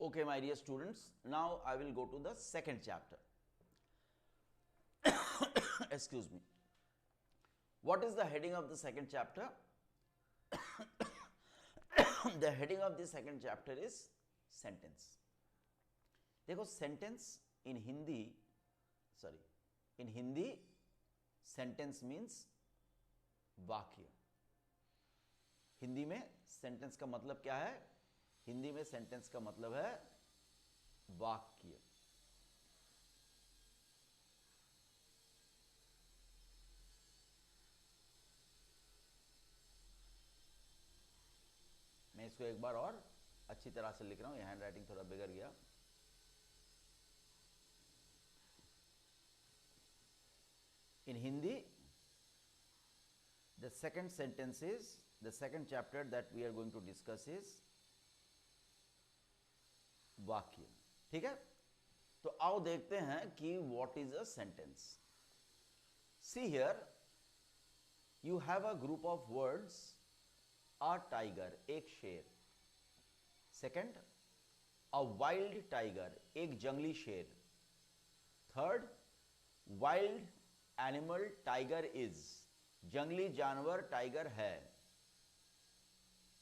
Okay, my dear students, now I will go to the second chapter. Excuse me. What is the heading of the second chapter? The heading of the second chapter is sentence. देखो sentence in Hindi sentence means वाक्य. हिंदी में sentence का मतलब क्या है? हिंदी में sentence का मतलब है वाक्य. मैं इसको एक बार और अच्छी तरह से लिख रहा हूं, हैंड राइटिंग थोड़ा बिगड़ गया. In Hindi, the second sentence is, the second chapter that we are going to discuss is वाक्य. ठीक है, तो आओ देखते हैं कि what is a sentence. See here, you have a group of words, a tiger, एक शेर. Second, a wild tiger, एक जंगली शेर. Third, wild animal tiger is, जंगली जानवर टाइगर है.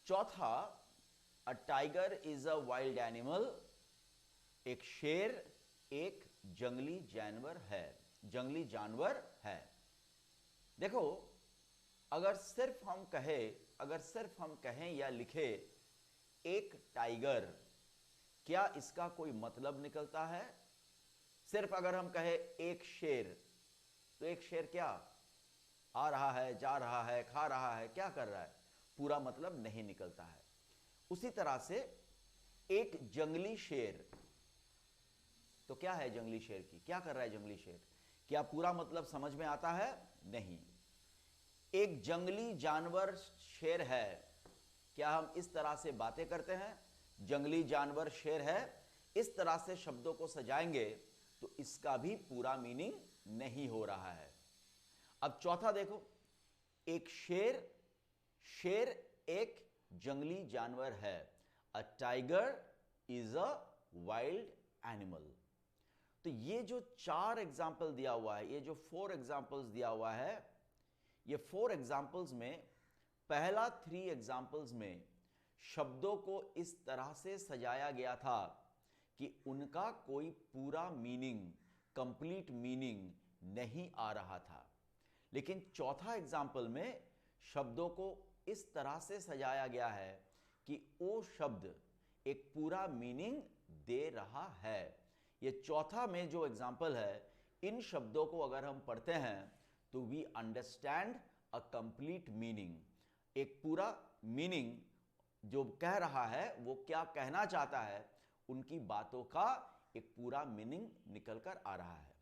चौथा, a tiger is a wild animal, एक शेर एक जंगली जानवर है, जंगली जानवर है. देखो, अगर सिर्फ हम कहें या लिखे एक टाइगर, क्या इसका कोई मतलब निकलता है? सिर्फ अगर हम कहें एक शेर, तो एक शेर क्या आ रहा है, जा रहा है, खा रहा है, क्या कर रहा है, पूरा मतलब नहीं निकलता है. उसी तरह से एक जंगली शेर, तो क्या है जंगली शेर की, क्या कर रहा है जंगली शेर, क्या पूरा मतलब समझ में आता है? नहीं. एक जंगली जानवर शेर है, क्या हम इस तरह से बातें करते हैं? जंगली जानवर शेर है, इस तरह से शब्दों को सजाएंगे तो इसका भी पूरा मीनिंग नहीं हो रहा है. अब चौथा देखो, एक शेर एक जंगली जानवर है. A tiger is a wild animal. तो ये जो 4 एग्जाम्पल दिया हुआ है, ये जो 4 एग्जाम्पल्स दिया हुआ है, ये 4 एग्जाम्पल्स में पहला 3 एग्जाम्पल्स में शब्दों को इस तरह से सजाया गया था कि उनका कोई पूरा मीनिंग, कंप्लीट मीनिंग नहीं आ रहा था. लेकिन चौथा एग्जाम्पल में शब्दों को इस तरह से सजाया गया है कि वो शब्द एक पूरा मीनिंग दे रहा है. ये चौथा में जो एग्जाम्पल है, इन शब्दों को अगर हम पढ़ते हैं तो we understand a complete meaning. एक पूरा मीनिंग जो कह रहा है, वो क्या कहना चाहता है, उनकी बातों का एक पूरा मीनिंग निकल कर आ रहा है.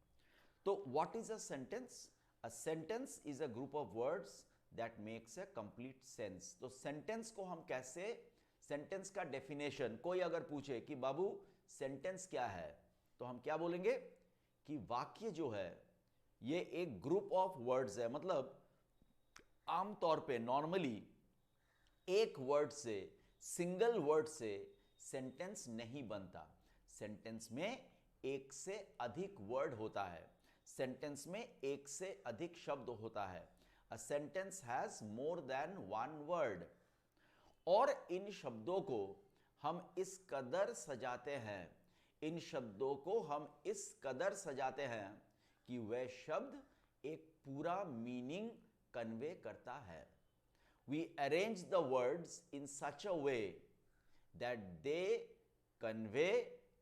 तो what is a sentence? A sentence is a group of words that makes a complete sense. तो सेंटेंस को हम कैसे, सेंटेंस का डेफिनेशन कोई अगर पूछे कि बाबू सेंटेंस क्या है, तो हम क्या बोलेंगे कि वाक्य जो है ये एक ग्रुप ऑफ वर्ड्स है. मतलब आमतौर पे नॉर्मली एक वर्ड से, सिंगल वर्ड से सेंटेंस नहीं बनता. सेंटेंस में एक से अधिक वर्ड होता है, सेंटेंस में एक से अधिक शब्द होता है. A sentence has more than one word. और इन शब्दों को हम इस कदर सजाते हैं, इन शब्दों को हम इस कदर सजाते हैं कि वह शब्द एक पूरा मीनिंग कन्वे करता है. We arrange the words in such a way that they convey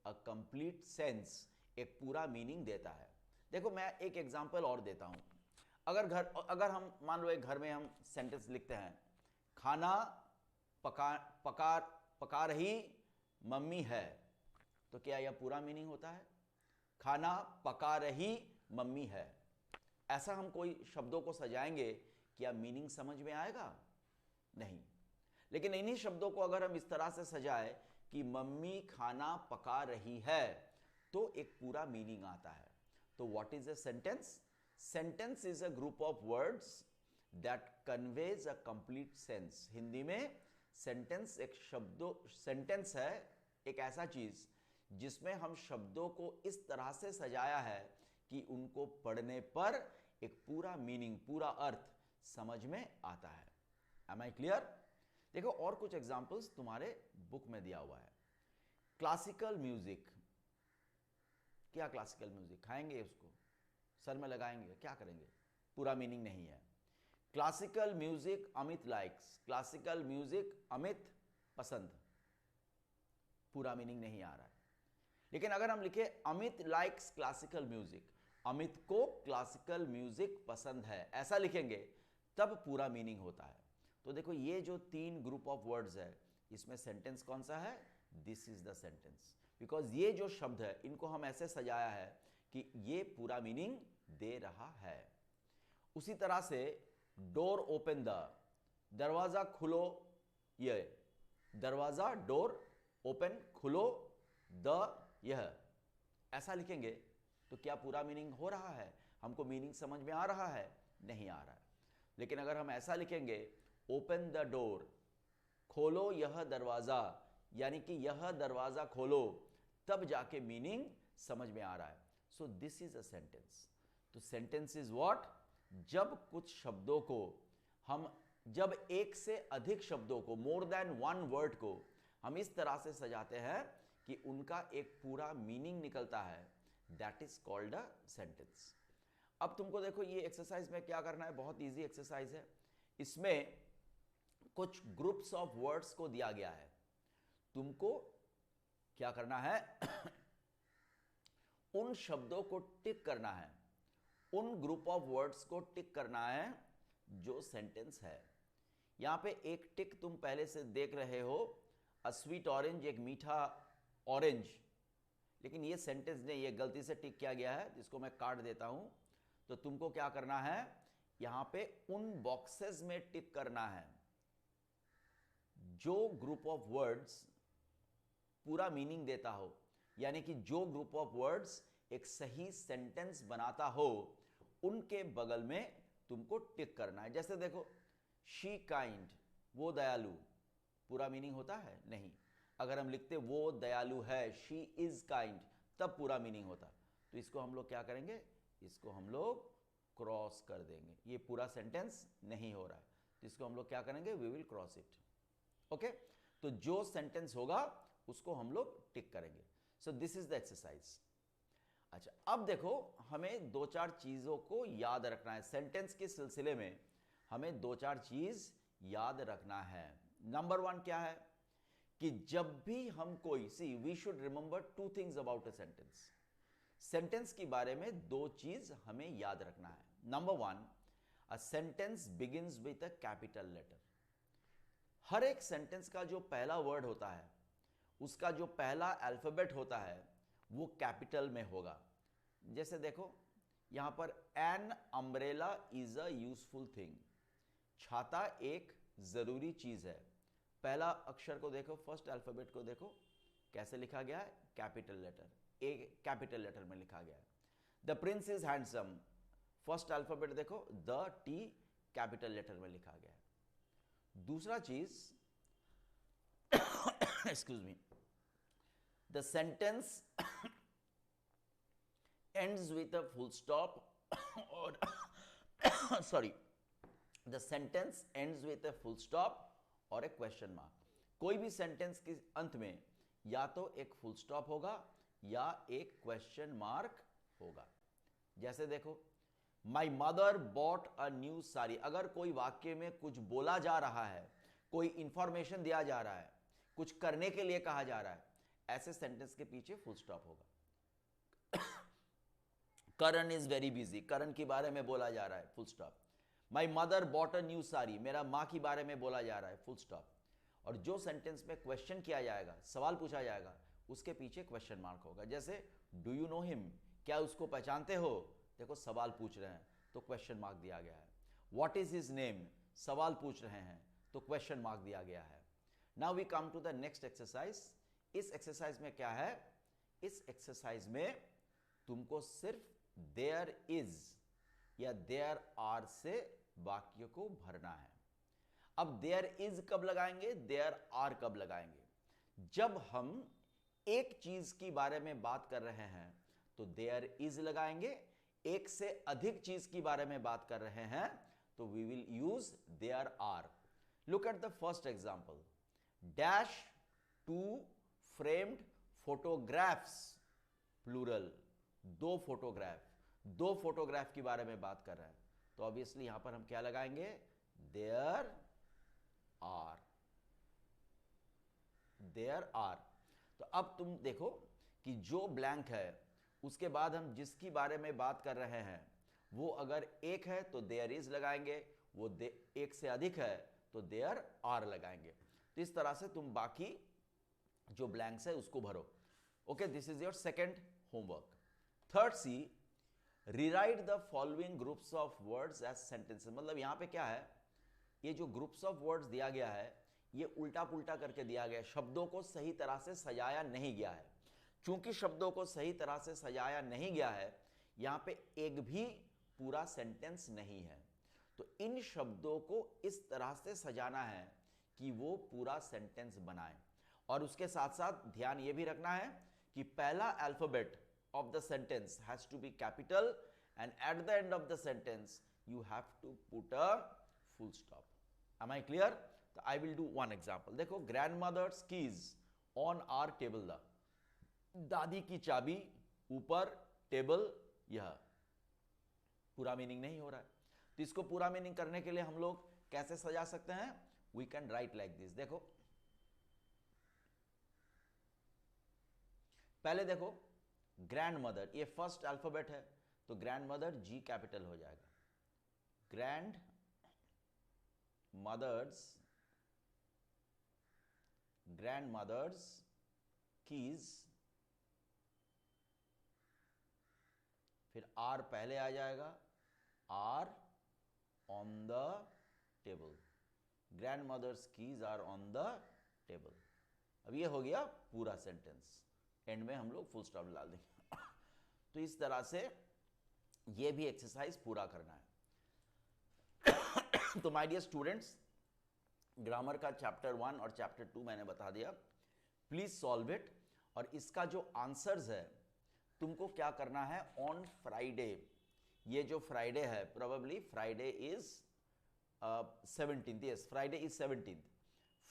a complete sense. एक पूरा मीनिंग देता है. देखो, मैं एक एग्जांपल और देता हूं. अगर हम मान लो एक घर में हम सेंटेंस लिखते हैं, खाना पका रही मम्मी है, तो क्या यह पूरा मीनिंग होता है? खाना पका रही मम्मी है, ऐसा हम कोई शब्दों को सजाएंगे, क्या मीनिंग समझ में आएगा? नहीं. लेकिन इन्हीं शब्दों को अगर हम इस तरह से सजाए कि मम्मी खाना पका रही है, तो एक पूरा मीनिंग आता है. तो what is a sentence? Sentence is a group of words that conveys a complete sense. Hindi में सेंटेंस एक सेंटेंस है एक ऐसा चीज जिसमें हम शब्दों को इस तरह से सजाया है कि उनको पढ़ने पर एक पूरा मीनिंग, पूरा अर्थ समझ में आता है। Am I clear? देखो और कुछ एग्जाम्पल्स तुम्हारे बुक में दिया हुआ है। क्लासिकल म्यूजिक, क्या क्लासिकल म्यूजिक? खाएंगे उसको, सर में लगाएंगे, क्या करेंगे? पूरा मीनिंग नहीं है। Classical music Amit likes, classical music Amit पसंद, पूरा मीनिंग नहीं आ रहा है। लेकिन अगर हम लिखे Amit likes classical music, Amit को क्लासिकल म्यूजिक पसंद है, ऐसा लिखेंगे तब पूरा मीनिंग होता है। तो देखो ये जो 3 ग्रुप ऑफ वर्ड्स है, इसमें सेंटेंस कौन सा है? This is the sentence. Because ये जो शब्द है इनको हम ऐसे सजाया है कि ये पूरा मीनिंग दे रहा है। उसी तरह से डोर ओपन द, दरवाजा खुलो, ये दरवाजा, डोर ओपन, खुलो, द, यह, ऐसा लिखेंगे तो क्या पूरा मीनिंग हो रहा है? हमको मीनिंग समझ में आ रहा है? नहीं आ रहा है। लेकिन अगर हम ऐसा लिखेंगे ओपन द डोर, खोलो यह दरवाजा, यानी कि यह दरवाजा खोलो, तब जाके मीनिंग समझ में आ रहा है। सो दिस इज अ सेंटेंस। तो सेंटेंस इज व्हाट? जब कुछ शब्दों को हम, जब एक से अधिक शब्दों को, मोर देन वन वर्ड को हम इस तरह से सजाते हैं कि उनका एक पूरा मीनिंग निकलता है, that is called a sentence. अब तुमको देखो ये एक्सरसाइज में क्या करना है, बहुत इजी एक्सरसाइज है। इसमें कुछ ग्रुप्स ऑफ वर्ड्स को दिया गया है, तुमको क्या करना है उन शब्दों को टिक करना है, उन ग्रुप ऑफ वर्ड्स को टिक करना है जो सेंटेंस है। यहां पे एक टिक तुम पहले से देख रहे हो, अ स्वीट ऑरेंज, एक मीठा ऑरेंज, लेकिन ये सेंटेंस नहीं, ये गलती से टिक किया गया है, जिसको मैं काट देता हूं। तो तुमको क्या करना है, यहां पे उन बॉक्सेस में टिक करना है जो ग्रुप ऑफ वर्ड्स पूरा मीनिंग देता हो, यानी कि जो ग्रुप ऑफ वर्ड्स एक सही सेंटेंस बनाता हो, उनके बगल में तुमको टिक करना है। जैसे देखो, शी काइंड, वो दयालु, पूरा मीनिंग होता है? नहीं। अगर हम लिखते वो दयालु है, शी इज काइंड, तब पूरा मीनिंग होता। तो इसको हम लोग क्या करेंगे, इसको हम लोग क्रॉस कर देंगे, ये पूरा सेंटेंस नहीं हो रहा है, तो इसको हम लोग क्या करेंगे, we will cross it. Okay, तो जो सेंटेंस होगा उसको हम लोग टिक करेंगे। So this is the exercise. अच्छा, अब देखो हमें 2-4 चीजों को याद रखना है सेंटेंस के सिलसिले में, हमें 2-4 चीज याद रखना है। नंबर 1 क्या है कि जब भी हम कोई, see we should remember 2 things about a sentence. Sentence के बारे में 2 चीज हमें याद रखना है। Number 1, a sentence begins with a capital letter. हर एक सेंटेंस का जो पहला वर्ड होता है, उसका जो पहला अल्फाबेट होता है, वो कैपिटल में होगा। जैसे देखो यहां पर an umbrella is a useful thing, छाता एक जरूरी चीज है। पहला अक्षर को देखो, फर्स्ट अल्फाबेट को देखो, कैसे लिखा गया है, कैपिटल लेटर, एक कैपिटल लेटर में लिखा गया है। The Prince is handsome, first alphabet देखो, द टी कैपिटल लेटर में लिखा गया है। दूसरा चीज, excuse me, the sentence ends with a full stop or sorry, the sentence ends with a full stop और एक क्वेश्चन मार्क। कोई भी सेंटेंस के अंत में या तो एक फुल स्टॉप होगा या एक क्वेश्चन मार्क होगा। जैसे देखो, my mother bought a new sari, अगर कोई वाक्य में कुछ बोला जा रहा है, कोई इंफॉर्मेशन दिया जा रहा है, कुछ करने के लिए कहा जा रहा है, ऐसे सेंटेंस के पीछे फुल स्टॉप होगा। करण इज वेरी बिजी, करण के बारे में बोला जा रहा है, full stop. My mother bought a new sari, मेरा माँ के बारे में बोला जा रहा है, फुल स्टॉप। और जो सेंटेंस में क्वेश्चन किया जाएगा, सवाल पूछा जाएगा, उसके पीछे क्वेश्चन मार्क होगा। जैसे डू यू नो हिम, क्या उसको पहचानते हो, देखो सवाल पूछ रहे हैं तो क्वेश्चन मार्क दिया गया है। व्हाट इज हिज नेम, सवाल पूछ रहे हैं तो क्वेश्चन मार्क दिया गया है। Now we come to the next exercise. इस एक्सरसाइज में क्या है, इस एक्सरसाइज में तुमको सिर्फ देयर इज या देयर आर से वाक्य को भरना है। अब देयर इज कब लगाएंगे, देयर आर कब लगाएंगे, जब हम एक चीज की बारे में बात कर रहे हैं तो देयर इज लगाएंगे, एक से अधिक चीज की बारे में बात कर रहे हैं तो we will use there are. Look at the first example, dash two framed photographs, plural, दो फोटोग्राफ के बारे में बात कर रहे हैं तो ऑब्वियसली यहां पर हम क्या लगाएंगे, देयर आर, देयर आर। तो अब तुम देखो कि जो ब्लैंक है उसके बाद हम जिसकी बारे में बात कर रहे हैं वो अगर एक है तो देयर इज लगाएंगे, वो एक से अधिक है तो देयर आर लगाएंगे। तो इस तरह से तुम बाकी जो ब्लैंक्स है उसको भरो। Okay, this is your second homework. Third C, rewrite the following groups of words as sentences. मतलब यहां पे क्या है, ये जो ग्रुप्स ऑफ वर्ड्स दिया गया है ये उल्टा पुल्टा करके दिया गया है, शब्दों को सही तरह से सजाया नहीं गया है। चूंकि शब्दों को सही तरह से सजाया नहीं गया है, यहां पे एक भी पूरा सेंटेंस नहीं है, तो इन शब्दों को इस तरह से सजाना है कि वो पूरा सेंटेंस बनाए। और उसके साथ साथ ध्यान ये भी रखना है कि पहला alphabet of the sentence has to be capital and at the end of the sentence you have to put a full stop. Am I clear? So I will do one example. देखो, grandmother's keys on our table, दादी की चाबी ऊपर table, यह पूरा meaning नहीं हो रहा है। तो इसको पूरा मीनिंग करने के लिए हम लोग कैसे सजा सकते हैं, we can write like this. देखो पहले देखो, ग्रैंड मदर, ये फर्स्ट अल्फाबेट है तो ग्रैंड मदर जी कैपिटल हो जाएगा, ग्रैंड मदर्स कीज, फिर आर पहले आ जाएगा, are on the table, grandmother's keys are on the table. अब ये हो गया पूरा सेंटेंस, एंड में हम लोग फुल स्टॉप डाल देंगे। तो इस तरह से ये भी एक्सरसाइज पूरा करना है। तो माय डियर स्टूडेंट्स, ग्रामर का चैप्टर 1 और चैप्टर 2 मैंने बता दिया, प्लीज सॉल्व इट। और इसका जो आंसर्स है तुमको क्या करना है, ऑन फ्राइडे, ये जो फ्राइडे है, probably Friday is 17th, yes Friday is 17th,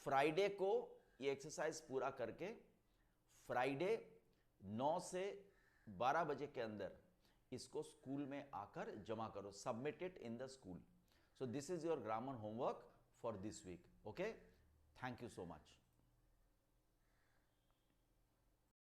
Friday को ये एक्सरसाइज पूरा करके फ्राइडे 9 से 12 बजे के अंदर इसको स्कूल में आकर जमा करो, submit it in the school. So this is your grammar homework for this week. Okay, thank you so much.